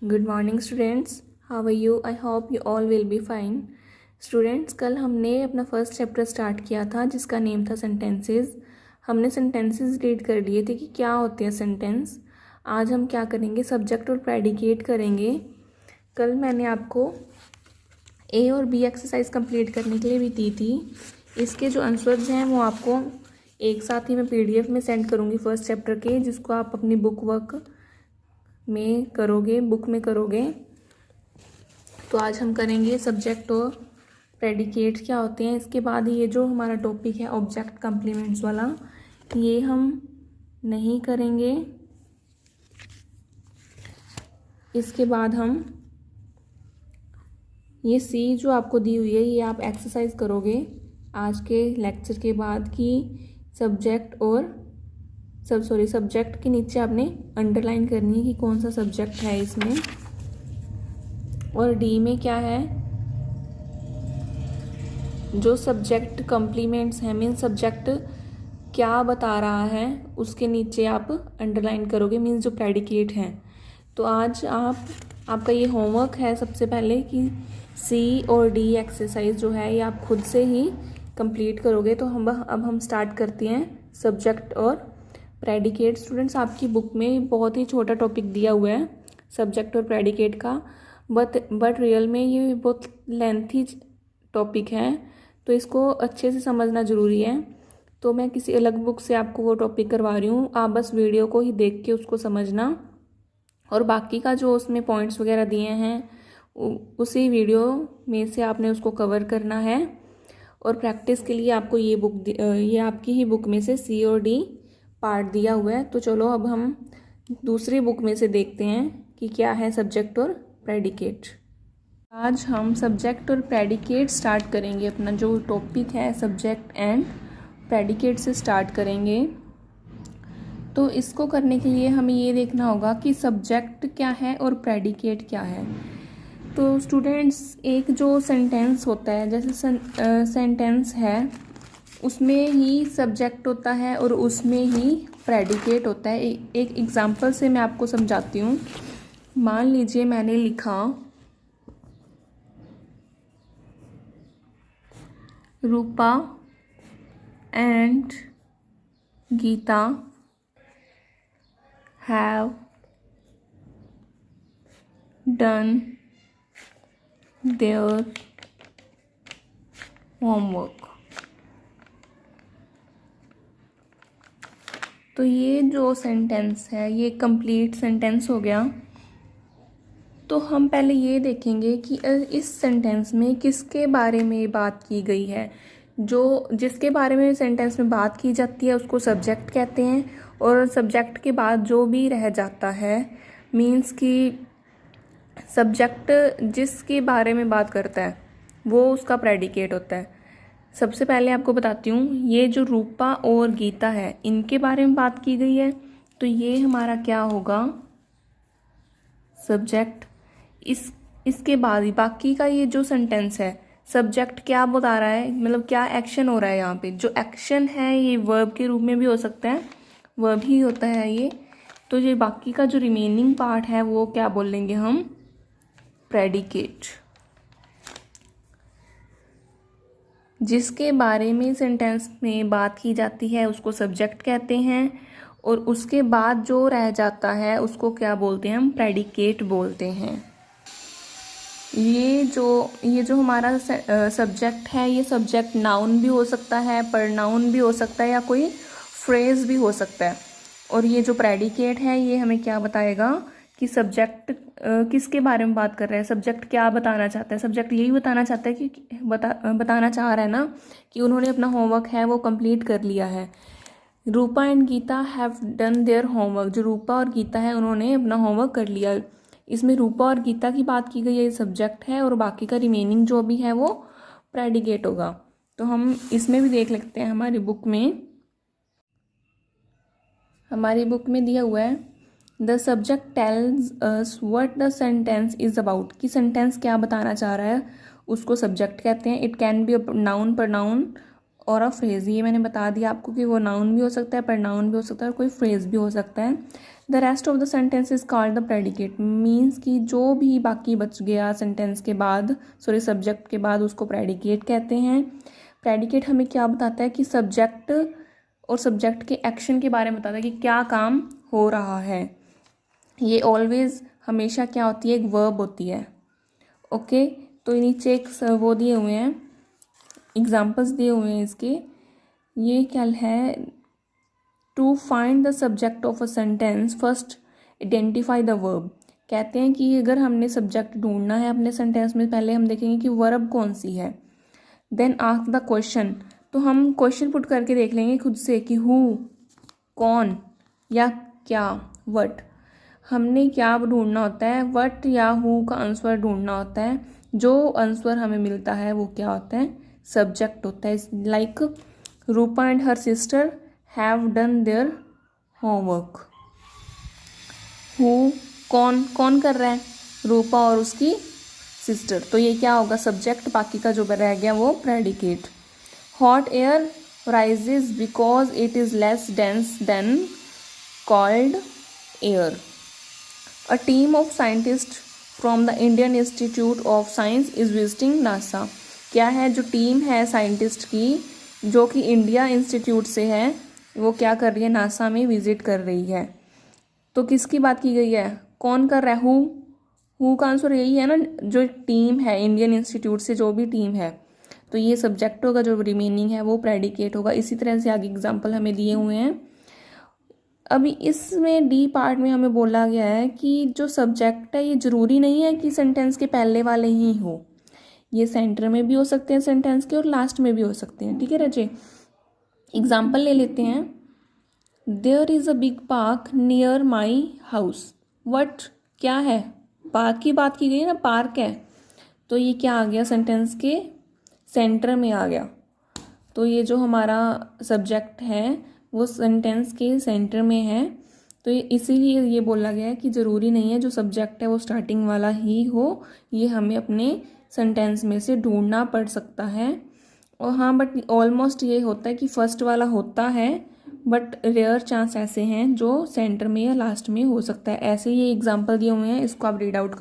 Good morning students, how are you? I hope you all will be fine. Students, कल हमने अपना first chapter start किया था जिसका नेम था सेंटेंसेस। हमने सेंटेंसेस रीड कर लिए थे कि क्या होते हैं सेंटेंस। आज हम क्या करेंगे, सब्जेक्ट और प्रेडिकेट करेंगे। कल मैंने आपको ए और बी एक्सरसाइज कंप्लीट करने के लिए भी दी थी। इसके जो आंसर्स हैं वो आपको एक साथ ही मैं पीडीएफ में सेंड करूँगी फर्स्ट चैप्टर के, जिसको आप अपनी बुक में करोगे। तो आज हम करेंगे सब्जेक्ट और प्रेडिकेट क्या होते हैं। इसके बाद ये जो हमारा टॉपिक है ऑब्जेक्ट कम्प्लीमेंट्स वाला, ये हम नहीं करेंगे। इसके बाद हम ये सी जो आपको दी हुई है ये आप एक्सरसाइज करोगे आज के लेक्चर के बाद कि सब्जेक्ट के नीचे आपने अंडरलाइन करनी है कि कौन सा सब्जेक्ट है इसमें। और डी में क्या है, जो सब्जेक्ट कम्प्लीमेंट्स हैं, मीन्स सब्जेक्ट क्या बता रहा है उसके नीचे आप अंडरलाइन करोगे, मीन्स जो प्रेडिकेट हैं। तो आज आपका ये होमवर्क है सबसे पहले कि सी और डी एक्सरसाइज जो है ये आप खुद से ही कंप्लीट करोगे। तो अब हम स्टार्ट करते हैं सब्जेक्ट और प्रेडिकेट। स्टूडेंट्स, आपकी बुक में बहुत ही छोटा टॉपिक दिया हुआ है सब्जेक्ट और प्रेडिकेट का, बट रियल में ये बहुत लेंथी टॉपिक है, तो इसको अच्छे से समझना ज़रूरी है। तो मैं किसी अलग बुक से आपको वो टॉपिक करवा रही हूँ, आप बस वीडियो को ही देख के उसको समझना, और बाकी का जो उसमें पॉइंट्स वगैरह दिए हैं उसी वीडियो में से आपने उसको कवर करना है। और प्रैक्टिस के लिए आपको ये आपकी ही बुक में से सी और डी पार्ट दिया हुआ है। तो चलो अब हम दूसरी बुक में से देखते हैं कि क्या है सब्जेक्ट और प्रेडिकेट। आज हम सब्जेक्ट और प्रेडिकेट स्टार्ट करेंगे। अपना जो टॉपिक है सब्जेक्ट एंड प्रेडिकेट से स्टार्ट करेंगे। तो इसको करने के लिए हमें ये देखना होगा कि सब्जेक्ट क्या है और प्रेडिकेट क्या है। तो स्टूडेंट्स, एक जो सेंटेंस होता है, जैसे सेंटेंस है, उसमें ही सब्जेक्ट होता है और उसमें ही प्रेडिकेट होता है। एक एग्जांपल से मैं आपको समझाती हूँ। मान लीजिए मैंने लिखा Rupa and Gita have done their homework. तो ये जो सेंटेंस है ये कंप्लीट सेंटेंस हो गया। तो हम पहले ये देखेंगे कि इस सेंटेंस में किसके बारे में बात की गई है। जिसके बारे में सेंटेंस में बात की जाती है उसको सब्जेक्ट कहते हैं, और सब्जेक्ट के बाद जो भी रह जाता है, मीन्स कि सब्जेक्ट जिसके बारे में बात करता है वो उसका प्रेडिकेट होता है। सबसे पहले आपको बताती हूँ, ये जो रूपा और गीता है इनके बारे में बात की गई है, तो ये हमारा क्या होगा, सब्जेक्ट। इसके बाद ही बाकी का ये जो सेंटेंस है, सब्जेक्ट क्या बता रहा है, मतलब क्या एक्शन हो रहा है यहाँ पे। जो एक्शन है ये वर्ब के रूप में भी हो सकता है, वर्ब ही होता है ये। तो ये बाकी का जो रिमेनिंग पार्ट है वो क्या बोलेंगे हम, प्रेडिकेट। जिसके बारे में सेंटेंस में बात की जाती है उसको सब्जेक्ट कहते हैं, और उसके बाद जो रह जाता है उसको क्या बोलते हैं, हम प्रेडिकेट बोलते हैं। ये जो हमारा सब्जेक्ट है, ये सब्जेक्ट नाउन भी हो सकता है, प्रनाउन भी हो सकता है, या कोई फ्रेज भी हो सकता है। और ये जो प्रेडिकेट है ये हमें क्या बताएगा कि सब्जेक्ट किसके बारे में बात कर रहा है, सब्जेक्ट क्या बताना चाहता है। सब्जेक्ट यही बताना चाहता है कि बताना चाह रहा है ना कि उन्होंने अपना होमवर्क है वो कंप्लीट कर लिया है। Rupa and Gita have done their homework. जो रूपा और गीता है उन्होंने अपना होमवर्क कर लिया। इसमें रूपा और गीता की बात की गई है, ये सब्जेक्ट है, और बाकी का रिमेनिंग जो भी है वो प्रेडिकेट होगा। तो हम इसमें भी देख लेते हैं। हमारी बुक में दिया हुआ है, the subject tells us what the sentence is about. कि सेंटेंस क्या बताना चाह रहा है उसको सब्जेक्ट कहते हैं। It can be noun, pronoun और अ फ्रेज, ये मैंने बता दिया आपको कि वो नाउन भी हो सकता है, प्रनाउन भी हो सकता है और कोई फ्रेज भी हो सकता है। The rest of the sentence is called the predicate, means कि जो भी बाकी बच गया सेंटेंस के बाद, सॉरी सब्जेक्ट के बाद, उसको प्रेडिकेट कहते हैं। प्रेडिकेट हमें क्या बताता है कि सब्जेक्ट और सब्जेक्ट के एक्शन के बारे में बताता है कि क्या काम हो रहा है। ये ऑलवेज हमेशा क्या होती है, एक वर्ब होती है। ओके, तो नीचे एक वो दिए हुए हैं, एग्जाम्पल्स दिए हुए हैं इसके। ये क्या है, to find the subject of a sentence first identify the verb. कहते हैं कि अगर हमने सब्जेक्ट ढूंढना है अपने सेंटेंस में, पहले हम देखेंगे कि वर्ब कौन सी है। देन आस्क द क्वेश्चन, तो हम क्वेश्चन पुट करके देख लेंगे खुद से कि हु, कौन, या क्या, व्हाट। हमने क्या ढूंढना होता है, व्हाट या हु का आंसर ढूंढना होता है। जो आंसर हमें मिलता है वो क्या होता है, सब्जेक्ट होता है। Like Rupa and her sister have done their homework. Who, कौन, कौन कर रहा है, रूपा और उसकी सिस्टर, तो ये क्या होगा, सब्जेक्ट। बाकी का जो रह गया वो predicate. Hot air rises because it is less dense then called air. A team of scientist from the Indian institute of science is visiting NASA. क्या है, जो टीम है साइंटिस्ट की जो कि इंडिया इंस्टीट्यूट से है, वो क्या कर रही है, नासा में विजिट कर रही है। तो किसकी बात की गई है, कौन कर रहा है, हु का आंसर यही है ना, जो टीम है इंडियन इंस्टीट्यूट से, जो भी टीम है। तो ये सब्जेक्ट होगा, जो रिमेनिंग है वो प्रेडिकेट होगा। इसी तरह से आगे एग्जाम्पल हमें दिए हुए हैं। अभी इसमें डी पार्ट में हमें बोला गया है कि जो सब्जेक्ट है ये ज़रूरी नहीं है कि सेंटेंस के पहले वाले ही हो, ये सेंटर में भी हो सकते हैं सेंटेंस के और लास्ट में भी हो सकते हैं। ठीक है रचे, एग्जाम्पल ले लेते हैं। There is a big park near my house. What, क्या है, पार्क की बात की गई ना, पार्क है, तो ये क्या आ गया, सेंटेंस के सेंटर में आ गया। तो ये जो हमारा सब्जेक्ट है वो सेंटेंस के सेंटर में है। तो ये इसीलिए ये बोला गया है कि ज़रूरी नहीं है जो सब्जेक्ट है वो स्टार्टिंग वाला ही हो, ये हमें अपने सेंटेंस में से ढूंढना पड़ सकता है। और हाँ, बट ऑलमोस्ट ये होता है कि फर्स्ट वाला होता है, बट रेयर चांस ऐसे हैं जो सेंटर में या लास्ट में हो सकता है। ऐसे ये एग्जाम्पल दिए हुए हैं, इसको आप रीड आउट